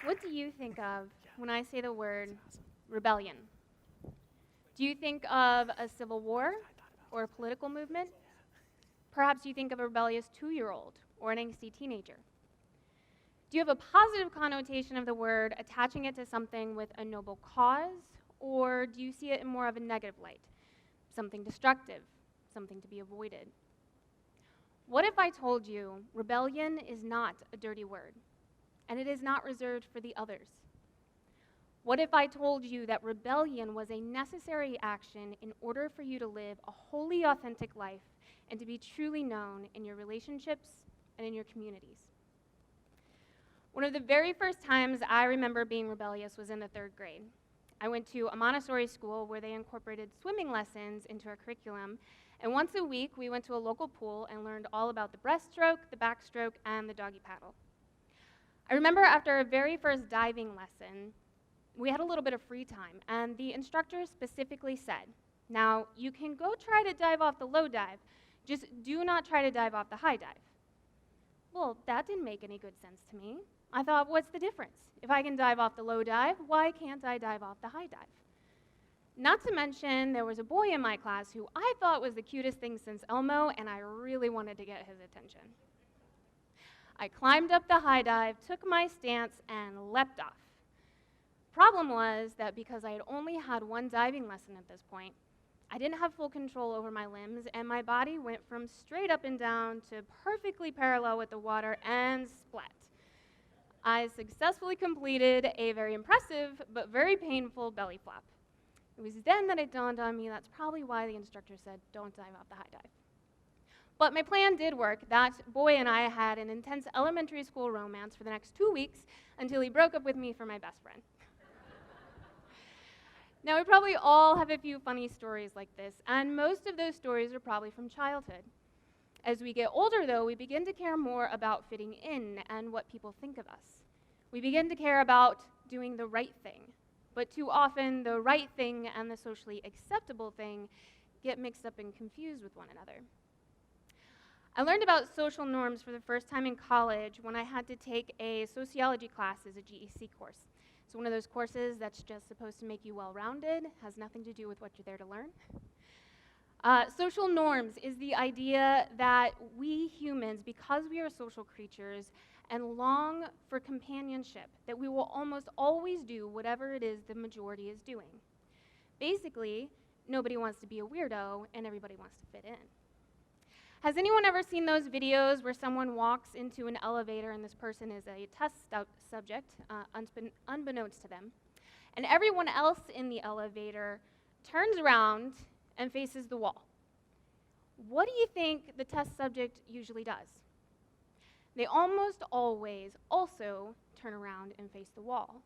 What do you think of when I say the word rebellion? Do you think of a civil war or a political movement? Perhaps you think of a rebellious 2-year-old or an angsty teenager. Do you have a positive connotation of the word, attaching it to something with a noble cause, or do you see it in more of a negative light, something destructive, something to be avoided? What if I told you rebellion is not a dirty word, and it is not reserved for the others? What if I told you that rebellion was a necessary action in order for you to live a wholly authentic life and to be truly known in your relationships and in your communities? One of the very first times I remember being rebellious was in the 3rd grade. I went to a Montessori school where they incorporated swimming lessons into our curriculum, and once a week we went to a local pool and learned all about the breaststroke, the backstroke, and the doggy paddle. I remember after our very first diving lesson, we had a little bit of free time, and the instructor specifically said, "Now, you can go try to dive off the low dive, just do not try to dive off the high dive." Well, that didn't make any good sense to me. I thought, what's the difference? If I can dive off the low dive, why can't I dive off the high dive? Not to mention, there was a boy in my class who I thought was the cutest thing since Elmo, and I really wanted to get his attention. I climbed up the high dive, took my stance, and leapt off. Problem was that because I had only had one diving lesson at this point, I didn't have full control over my limbs, and my body went from straight up and down to perfectly parallel with the water and splat. I successfully completed a very impressive but very painful belly flop. It was then that it dawned on me that's probably why the instructor said, "Don't dive off the high dive." But my plan did work. That boy and I had an intense elementary school romance for the next 2 weeks until he broke up with me for my best friend. Now, we probably all have a few funny stories like this, and most of those stories are probably from childhood. As we get older, though, we begin to care more about fitting in and what people think of us. We begin to care about doing the right thing, but too often the right thing and the socially acceptable thing get mixed up and confused with one another. I learned about social norms for the first time in college when I had to take a sociology class as a GEC course. So one of those courses that's just supposed to make you well-rounded, has nothing to do with what you're there to learn. Social norms is the idea that we humans, because we are social creatures and long for companionship, that we will almost always do whatever it is the majority is doing. Basically, nobody wants to be a weirdo and everybody wants to fit in. Has anyone ever seen those videos where someone walks into an elevator and this person is a test subject, unbeknownst to them, and everyone else in the elevator turns around and faces the wall? What do you think the test subject usually does? They almost always also turn around and face the wall.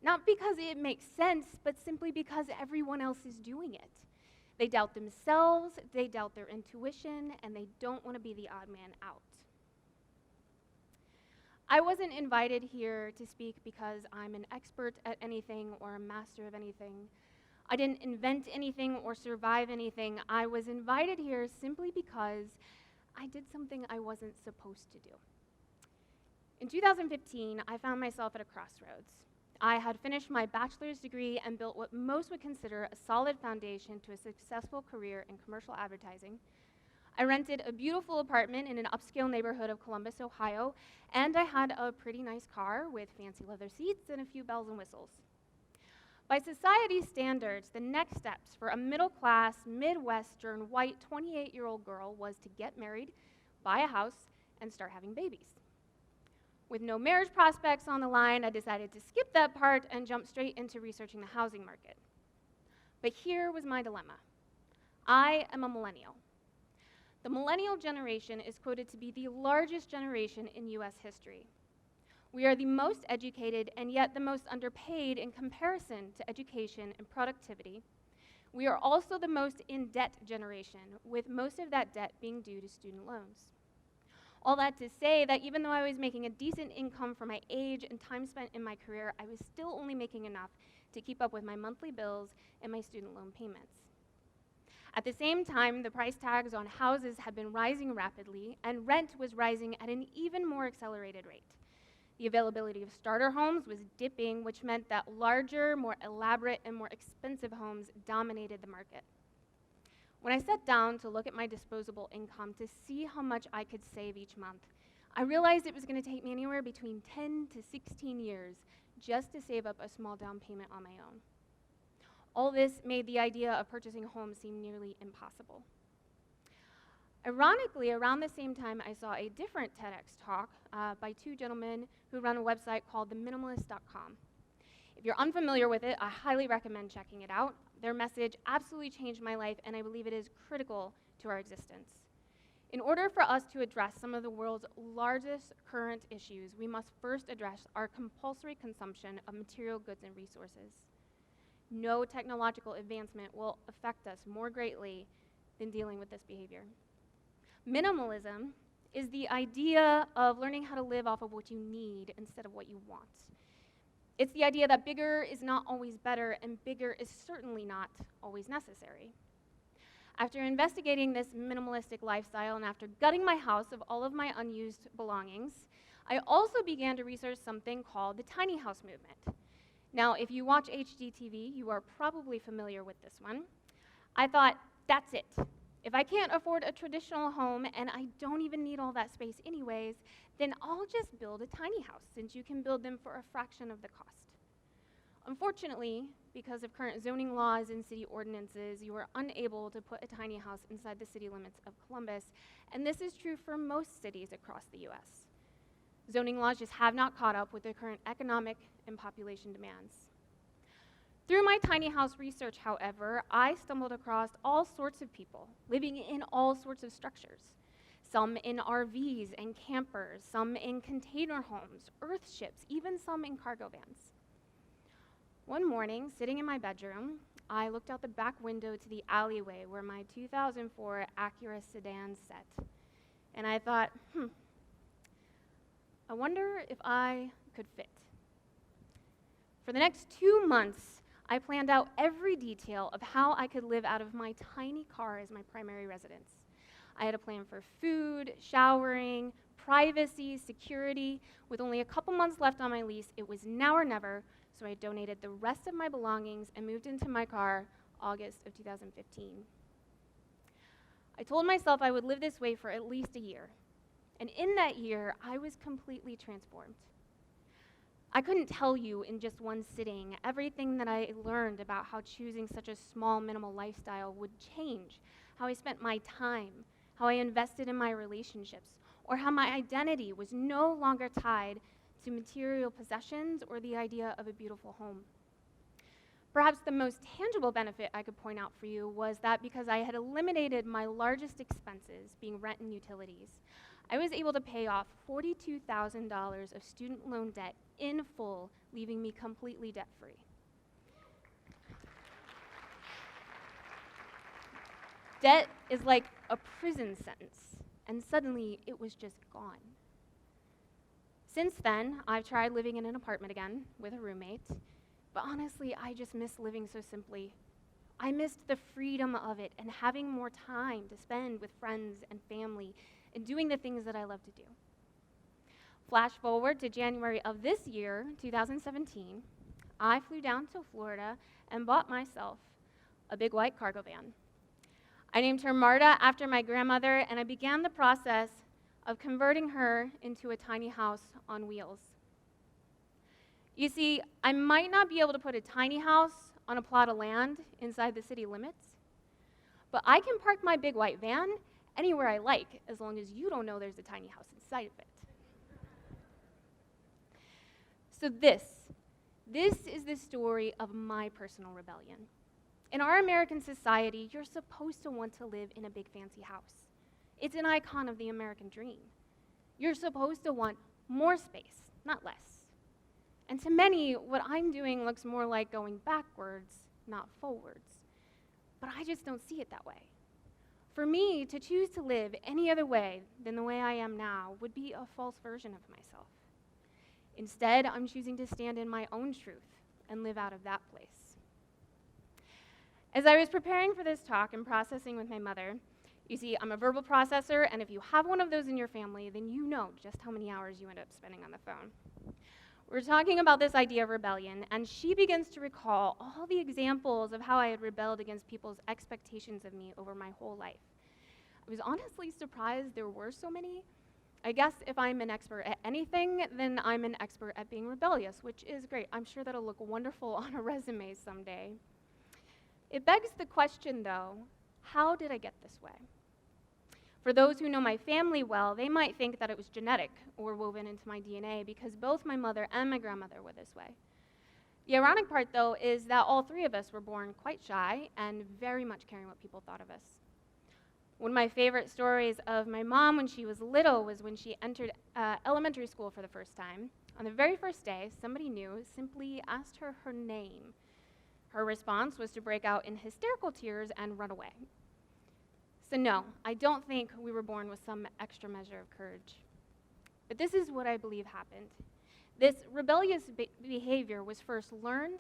Not because it makes sense, but simply because everyone else is doing it. They doubt themselves, they doubt their intuition, and they don't want to be the odd man out. I wasn't invited here to speak because I'm an expert at anything or a master of anything. I didn't invent anything or survive anything. I was invited here simply because I did something I wasn't supposed to do. In 2015, I found myself at a crossroads. I had finished my bachelor's degree and built what most would consider a solid foundation to a successful career in commercial advertising. I rented a beautiful apartment in an upscale neighborhood of Columbus, Ohio, and I had a pretty nice car with fancy leather seats and a few bells and whistles. By society's standards, the next steps for a middle-class, Midwestern, white 28-year-old girl was to get married, buy a house, and start having babies. With no marriage prospects on the line, I decided to skip that part and jump straight into researching the housing market. But here was my dilemma. I am a millennial. The millennial generation is quoted to be the largest generation in US history. We are the most educated and yet the most underpaid in comparison to education and productivity. We are also the most in-debt generation, with most of that debt being due to student loans. All that to say that even though I was making a decent income for my age and time spent in my career, I was still only making enough to keep up with my monthly bills and my student loan payments. At the same time, the price tags on houses had been rising rapidly, and rent was rising at an even more accelerated rate. The availability of starter homes was dipping, which meant that larger, more elaborate, and more expensive homes dominated the market. When I sat down to look at my disposable income to see how much I could save each month, I realized it was going to take me anywhere between 10 to 16 years just to save up a small down payment on my own. All this made the idea of purchasing a home seem nearly impossible. Ironically, around the same time, I saw a different TEDx talk by two gentlemen who run a website called minimalist.com. If you're unfamiliar with it, I highly recommend checking it out. Their message absolutely changed my life, and I believe it is critical to our existence. In order for us to address some of the world's largest current issues, we must first address our compulsory consumption of material goods and resources. No technological advancement will affect us more greatly than dealing with this behavior. Minimalism is the idea of learning how to live off of what you need instead of what you want. It's the idea that bigger is not always better, and bigger is certainly not always necessary. After investigating this minimalistic lifestyle and after gutting my house of all of my unused belongings, I also began to research something called the tiny house movement. Now, if you watch HGTV, you are probably familiar with this one. I thought, that's it. If I can't afford a traditional home and I don't even need all that space anyways, then I'll just build a tiny house, since you can build them for a fraction of the cost. Unfortunately, because of current zoning laws and city ordinances, you are unable to put a tiny house inside the city limits of Columbus, and this is true for most cities across the US. Zoning laws just have not caught up with the current economic and population demands. Through my tiny house research, however, I stumbled across all sorts of people living in all sorts of structures. Some in RVs and campers, some in container homes, earth ships, even some in cargo vans. One morning, sitting in my bedroom, I looked out the back window to the alleyway where my 2004 Acura sedan sat, and I thought, I wonder if I could fit. For the next 2 months, I planned out every detail of how I could live out of my tiny car as my primary residence. I had a plan for food, showering, privacy, security. With only a couple months left on my lease, it was now or never, so I donated the rest of my belongings and moved into my car August of 2015. I told myself I would live this way for at least a year, and in that year, I was completely transformed. I couldn't tell you in just one sitting everything that I learned about how choosing such a small, minimal lifestyle would change how I spent my time, how I invested in my relationships, or how my identity was no longer tied to material possessions or the idea of a beautiful home. Perhaps the most tangible benefit I could point out for you was that because I had eliminated my largest expenses, being rent and utilities, I was able to pay off $42,000 of student loan debt in full, leaving me completely debt-free. Debt is like a prison sentence, and suddenly it was just gone. Since then, I've tried living in an apartment again with a roommate, but honestly, I just miss living so simply. I missed the freedom of it and having more time to spend with friends and family and doing the things that I love to do. Flash forward to January of this year, 2017, I flew down to Florida and bought myself a big white cargo van. I named her Marta after my grandmother, and I began the process of converting her into a tiny house on wheels. You see, I might not be able to put a tiny house on a plot of land inside the city limits, but I can park my big white van anywhere I like, as long as you don't know there's a tiny house inside of it. So this is the story of my personal rebellion. In our American society, you're supposed to want to live in a big fancy house. It's an icon of the American dream. You're supposed to want more space, not less. And to many, what I'm doing looks more like going backwards, not forwards. But I just don't see it that way. For me, to choose to live any other way than the way I am now would be a false version of myself. Instead, I'm choosing to stand in my own truth and live out of that place. As I was preparing for this talk and processing with my mother, You see, I'm a verbal processor, and if you have one of those in your family, then you know just how many hours you end up spending on the phone. We're talking about this idea of rebellion, and she begins to recall all the examples of how I had rebelled against people's expectations of me over my whole life. I was honestly surprised there were so many. I guess if I'm an expert at anything, then I'm an expert at being rebellious, which is great. I'm sure that'll look wonderful on a resume someday. It begs the question, though, how did I get this way? For those who know my family well, they might think that it was genetic or woven into my DNA because both my mother and my grandmother were this way. The ironic part, though, is that all three of us were born quite shy and very much caring what people thought of us. One of my favorite stories of my mom when she was little was when she entered elementary school for the first time. On the very first day, somebody new simply asked her her name. Her response was to break out in hysterical tears and run away. So no, I don't think we were born with some extra measure of courage. But this is what I believe happened. This rebellious behavior was first learned,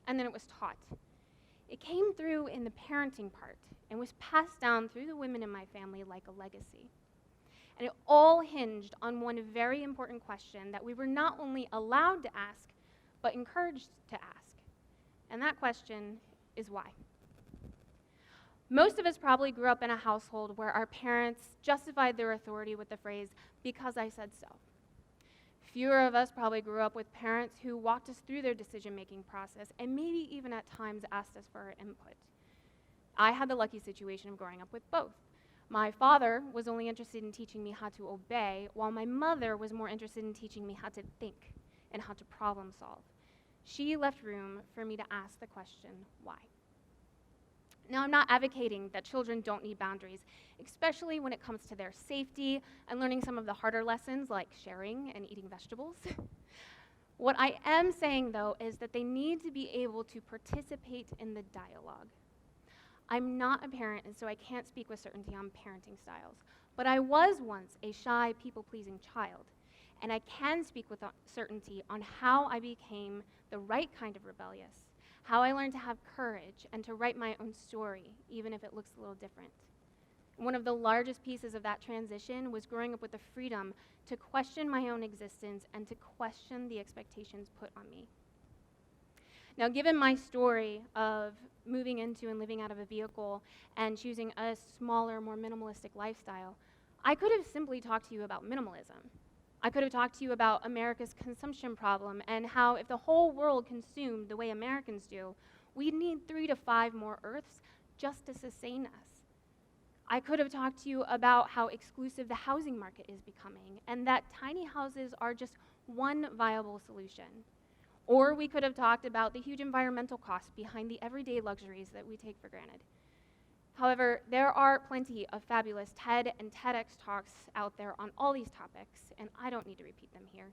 and then it was taught. It came through in the parenting part and was passed down through the women in my family like a legacy. And it all hinged on one very important question that we were not only allowed to ask, but encouraged to ask. And that question is why. Most of us probably grew up in a household where our parents justified their authority with the phrase, "because I said so." Fewer of us probably grew up with parents who walked us through their decision-making process and maybe even at times asked us for our input. I had the lucky situation of growing up with both. My father was only interested in teaching me how to obey, while my mother was more interested in teaching me how to think and how to problem solve. She left room for me to ask the question, why? Now, I'm not advocating that children don't need boundaries, especially when it comes to their safety and learning some of the harder lessons like sharing and eating vegetables. What I am saying, though, is that they need to be able to participate in the dialogue. I'm not a parent, and so I can't speak with certainty on parenting styles, but I was once a shy, people-pleasing child, and I can speak with certainty on how I became the right kind of rebellious, how I learned to have courage and to write my own story, even if it looks a little different. One of the largest pieces of that transition was growing up with the freedom to question my own existence and to question the expectations put on me. Now, given my story of moving into and living out of a vehicle and choosing a smaller, more minimalistic lifestyle, I could have simply talked to you about minimalism. I could have talked to you about America's consumption problem and how if the whole world consumed the way Americans do, we'd need 3 to 5 more Earths just to sustain us. I could have talked to you about how exclusive the housing market is becoming and that tiny houses are just one viable solution. Or we could have talked about the huge environmental costs behind the everyday luxuries that we take for granted. However, there are plenty of fabulous TED and TEDx talks out there on all these topics, and I don't need to repeat them here.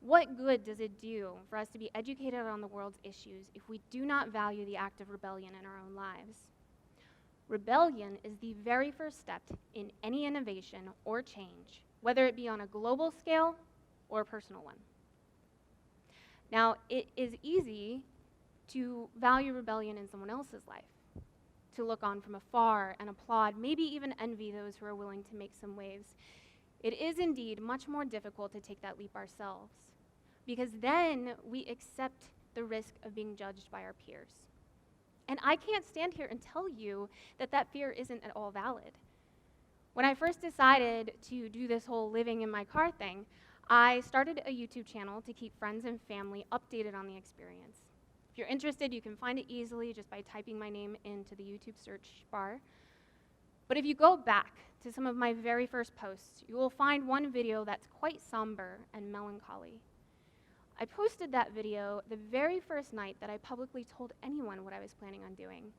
What good does it do for us to be educated on the world's issues if we do not value the act of rebellion in our own lives? Rebellion is the very first step in any innovation or change, whether it be on a global scale or a personal one. Now, it is easy to value rebellion in someone else's life, to look on from afar and applaud, maybe even envy those who are willing to make some waves. It is indeed much more difficult to take that leap ourselves, because then we accept the risk of being judged by our peers. And I can't stand here and tell you that that fear isn't at all valid. When I first decided to do this whole living in my car thing, I started a YouTube channel to keep friends and family updated on the experience. If you're interested, you can find it easily just by typing my name into the YouTube search bar. But if you go back to some of my very first posts, you will find one video that's quite somber and melancholy. I posted that video the very first night that I publicly told anyone what I was planning on doing.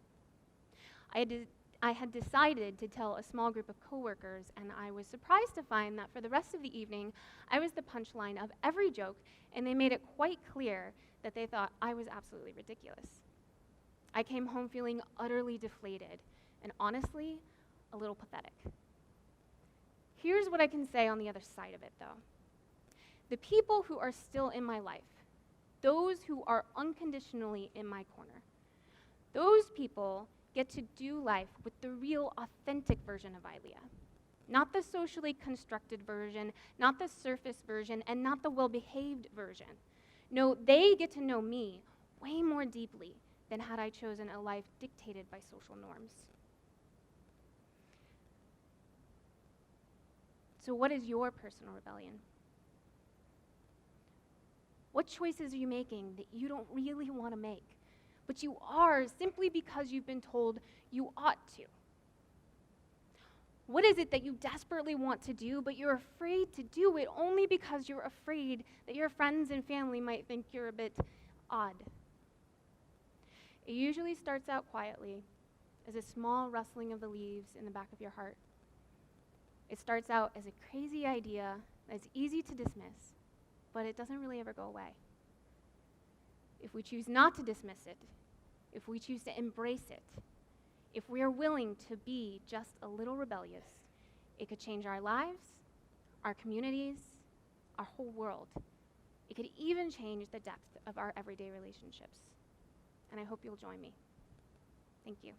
I had decided to tell a small group of coworkers, and I was surprised to find that for the rest of the evening, I was the punchline of every joke, and they made it quite clear that they thought I was absolutely ridiculous. I came home feeling utterly deflated, and honestly, a little pathetic. Here's what I can say on the other side of it, though. The people who are still in my life, those who are unconditionally in my corner, those people get to do life with the real, authentic version of Eileah. Not the socially constructed version, not the surface version, and not the well-behaved version. No, they get to know me way more deeply than had I chosen a life dictated by social norms. So what is your personal rebellion? What choices are you making that you don't really want to make, but you are simply because you've been told you ought to? What is it that you desperately want to do, but you're afraid to do it only because you're afraid that your friends and family might think you're a bit odd? It usually starts out quietly as a small rustling of the leaves in the back of your heart. It starts out as a crazy idea that's easy to dismiss, but it doesn't really ever go away. If we choose not to dismiss it, if we choose to embrace it, if we are willing to be just a little rebellious, it could change our lives, our communities, our whole world. It could even change the depth of our everyday relationships. And I hope you'll join me. Thank you.